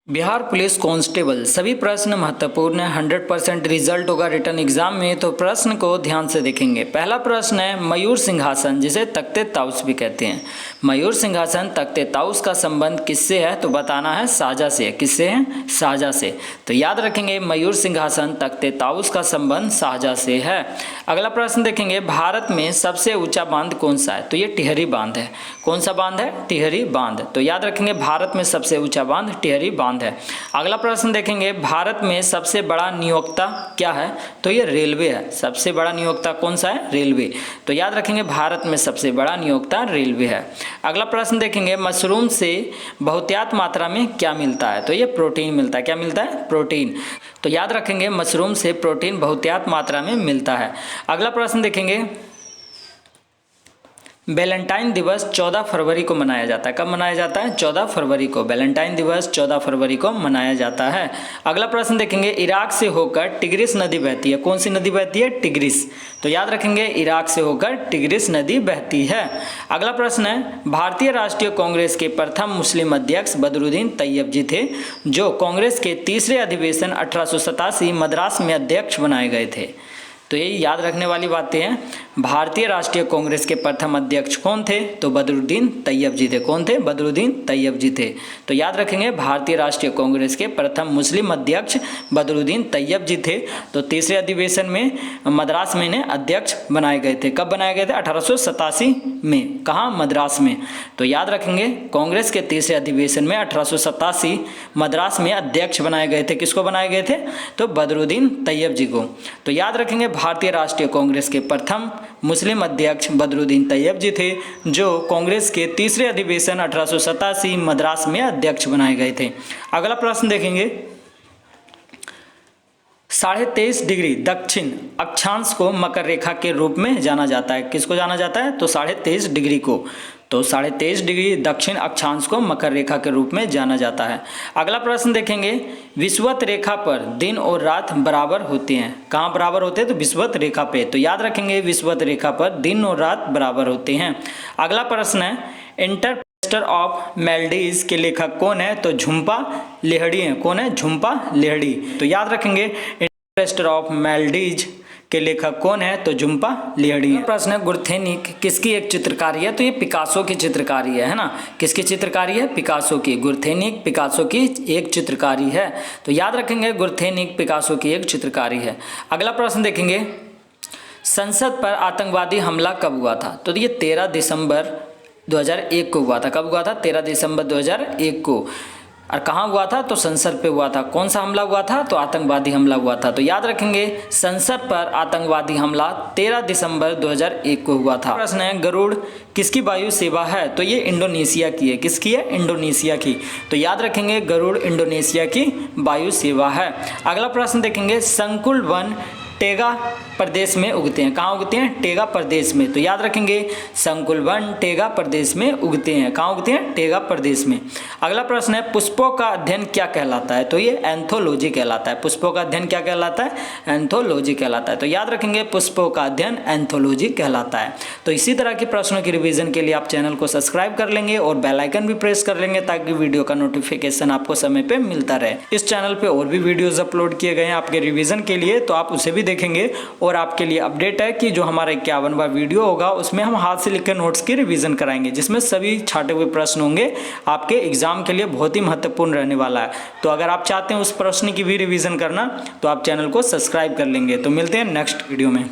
Bihar police constable सभी प्रश्न महत्वपूर्ण है। 100% रिजल्ट होगा रिटर्न एग्जाम में, तो प्रश्न को ध्यान से देखेंगे। पहला प्रश्न है मयूर सिंहासन जिसे तख्ते ताउस भी कहते हैं। मयूर सिंहासन तख्ते ताउस का संबंध किससे है? तो बताना है शाहजहां से। किससे है? शाहजहां से। तो याद रखेंगे मयूर सिंहासन तख्ते ताउस का संबंध शाहजहां से है। अगला प्रश्न देखेंगे भारत में सबसे ऊंचा बांध कौन सा है? तो ये टिहरी बांध है। कौन सा बांध है? टिहरी बांध। तो याद रखेंगे भारत में सबसे ऊंचा बांध टिहरी बांध है। अगला प्रश्न देखेंगे भारत में सबसे बड़ा नियोक्ता क्या है? तो ये रेलवे है। सबसे बड़ा नियोक्ता कौन सा है? रेलवे। तो याद रखेंगे भारत में सबसे बड़ा नियोक्ता रेलवे है। अगला प्रश्न देखेंगे मशरूम से बहुतायत मात्रा में क्या मिलता है? तो ये प्रोटीन मिलता है। क्या मिलता है? प्रोटीन। तो याद रखेंगे मशरूम से प्रोटीन बहुतायत मात्रा में मिलता है। अगला प्रश्न देखेंगे वैलेंटाइन दिवस 14 फरवरी को मनाया जाता है। कब मनाया जाता है? 14 फरवरी को। वैलेंटाइन दिवस 14 फरवरी को मनाया जाता है। अगला प्रश्न देखेंगे इराक से होकर टिग्रिस नदी बहती है। कौन सी नदी बहती है? टिग्रिस। तो याद रखेंगे इराक से होकर टिग्रिस नदी बहती है। अगला प्रश्न है भारतीय राष्ट्रीय कांग्रेस के प्रथम मुस्लिम अध्यक्ष बदरुद्दीन तैयब जी थे, जो कांग्रेस के तीसरे अधिवेशन 1887 मद्रास में अध्यक्ष बनाए गए थे। तो ये याद रखने वाली बातें हैं। भारतीय राष्ट्रीय कांग्रेस के प्रथम अध्यक्ष कौन थे? तो बदरुद्दीन तैयब जी थे। कौन थे? बदरुद्दीन तैयब जी थे। तो याद रखेंगे भारतीय राष्ट्रीय कांग्रेस के प्रथम मुस्लिम अध्यक्ष बदरुद्दीन तैयब जी थे। तो तीसरे अधिवेशन में मद्रास में इन्हें अध्यक्ष बनाए गए थे। कब बनाए गए थे? 1887 में। कहाँ? मद्रास में। तो याद रखेंगे कांग्रेस के तीसरे अधिवेशन में 1887 मद्रास में अध्यक्ष बनाए गए थे। किसको बनाए गए थे? तो बदरुद्दीन तैयब जी को। तो याद रखेंगे भारतीय राष्ट्रीय कांग्रेस के प्रथम मुस्लिम अध्यक्ष बदरुद्दीन तैयब जी थे, जो कांग्रेस के तीसरे अधिवेशन 1887 मद्रास में अध्यक्ष बनाए गए थे। अगला प्रश्न देखेंगे 23.5 डिग्री दक्षिण अक्षांश को मकर रेखा के रूप में जाना जाता है। किसको जाना जाता है? तो 23.5 डिग्री को। तो 23.5 डिग्री दक्षिण अक्षांश को मकर रेखा के रूप में जाना जाता है। अगला प्रश्न देखेंगे विषुवत रेखा पर दिन और रात बराबर होते हैं। कहाँ बराबर होते हैं? तो विषुवत रेखा पे। तो याद रखेंगे विषुवत रेखा पर दिन और रात बराबर होते हैं। अगला प्रश्न है इंटरप्रेटर ऑफ मेलडीज के लेखक कौन है? तो झुम्पा लाहिड़ी हैं। कौन है? झुम्पा लाहिड़ी। तो याद रखेंगे इंटरप्रेटर ऑफ मेलडीज के लेखक कौन है? तो झुम्पा लाहिड़ी है। प्रश्न है गुरथेनिक किसकी एक चित्रकारी है? तो ये पिकासो की चित्रकारी है ना। किसकी चित्रकारी है? पिकासो की। गुरथेनिक पिकासो की एक चित्रकारी है। तो याद रखेंगे गुरथेनिक पिकासो की एक चित्रकारी है। अगला प्रश्न देखेंगे संसद पर आतंकवादी हमला कब हुआ था? तो ये 13 दिसंबर 2001 को हुआ था। कब हुआ था? 13 दिसंबर 2001 को। और कहाँ हुआ था? तो संसद पे हुआ था। कौन सा हमला हुआ था? तो आतंकवादी हमला हुआ था। तो याद रखेंगे संसद पर आतंकवादी हमला 13 दिसंबर 2001 को हुआ था। प्रश्न है गरुड़ किसकी वायु सेवा है? तो ये इंडोनेशिया की है। किसकी है? इंडोनेशिया की। तो याद रखेंगे गरुड़ इंडोनेशिया की वायु सेवा है। अगला प्रश्न देखेंगे संकुल वन टेगा प्रदेश में उगते हैं। कहाँ उगते हैं? टेगा प्रदेश में। तो याद रखेंगे संकुल वन टेगा प्रदेश में उगते हैं। कहाँ उगते हैं? टेगा प्रदेश में। अगला प्रश्न है पुष्पों का अध्ययन क्या कहलाता है? तो ये एंथोलॉजी कहलाता है। पुष्पों का अध्ययन क्या कहलाता है? एंथोलॉजी कहलाता है। तो याद रखेंगे पुष्पों का अध्ययन एंथोलॉजी कहलाता है। तो इसी तरह के प्रश्नों की रिवीजन के लिए आप चैनल को सब्सक्राइब कर लेंगे और बेल आइकन भी प्रेस कर लेंगे, ताकि वीडियो का नोटिफिकेशन आपको समय पे मिलता रहे। इस चैनल पे और भी वीडियोज अपलोड किए गए हैं आपके रिवीजन के लिए, तो आप उसे भी देखेंगे। और आपके लिए अपडेट है कि जो हमारा 51वां वीडियो होगा उसमें हम हाथ से लिखे नोट्स की रिवीजन कराएंगे, जिसमें सभी छाटे हुए प्रश्न होंगे। आपके एग्जाम के लिए बहुत ही महत्वपूर्ण रहने वाला है। तो अगर आप चाहते हैं उस प्रश्न की भी रिवीजन करना, तो आप चैनल को सब्सक्राइब कर लेंगे। तो मिलते हैं नेक्स्ट वीडियो में।